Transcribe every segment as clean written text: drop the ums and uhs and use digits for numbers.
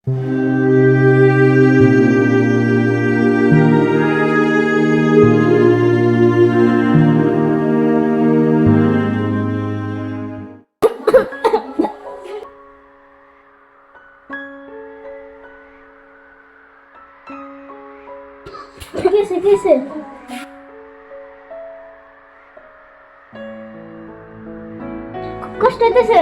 ঠিক আছে ঠিক আছে কষ্ট হইতেছে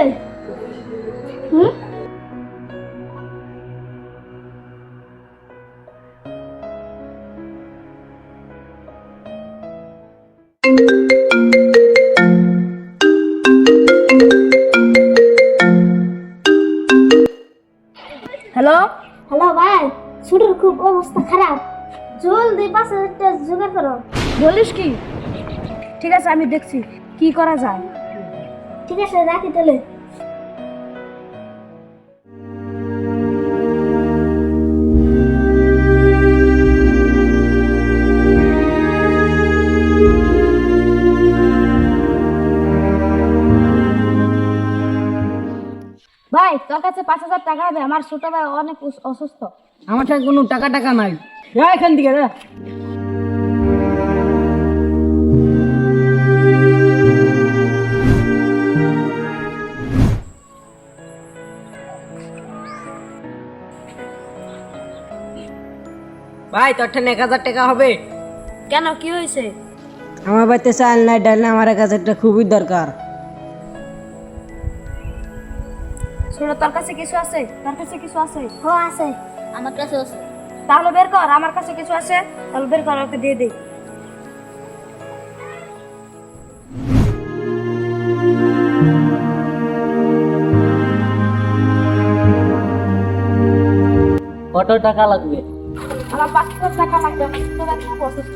হ্যালো হ্যালো ভাই ছুটির খুব অবস্থা খারাপ জলদি 5,000 টাকা জোগাড় করো বলিস কি? ঠিক আছে, আমি দেখছি কি করা যায়। ঠিক আছে রাখি তাহলে ভাই, তোর কাছে 5,000 টাকা হবে? আমার ছোট ভাই অনেক অসুস্থ। আমার কাছে কোনো টাকা নাই। যা এখান থেকে যা। ভাই, তোর ঠান 1,000 টাকা হবে? কেন, কি হয়েছে? আমার বাড়িতে চাল নাই, ডাল নাই, আমার 1,000 টাকা খুবই দরকার। শোনো, তোর কাছে কিছু আছে? তোর কাছে কিছু আছে? হ আছে আমার কাছে আছে তাহলে বের কর। আমার কাছে কিছু আছে, তাহলে বের কর, ওকে দিয়ে দে। কত টাকা লাগবে? আমার 5,000 টাকা লাগবে, আমার ছোট ভাই খুব অসুস্থ।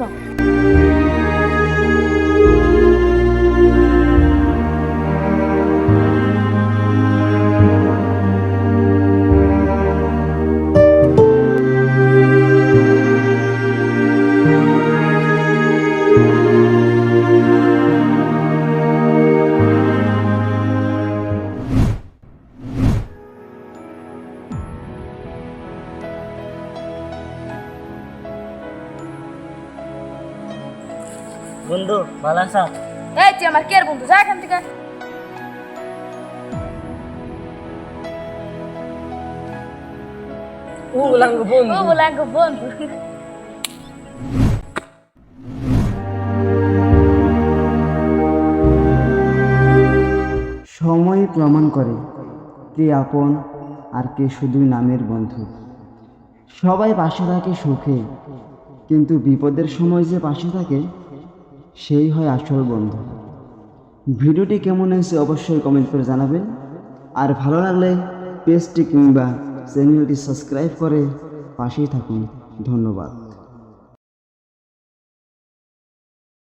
বন্ধু, ভালো আছো? এই তুই আমার কে আর বন্ধু? যা এখান থেকে। ও বলাঙ্গ বন্ধু। ও বলে এক বন্ধু। সময় প্রমাণ করে কে আপন আর কে শুধুই নামের বন্ধু। সবাই পাশে থাকে সুখে, কিন্তু বিপদের সময় যে পাশে থাকে সেই হয় আসল বন্ধু। ভিডিওটি কেমন হয়েছে অবশ্যই কমেন্ট করে জানাবেন, আর ভালো লাগলে পেজটি কিংবা চ্যানেলটি সাবস্ক্রাইব করে পাশেই থাকুন। ধন্যবাদ।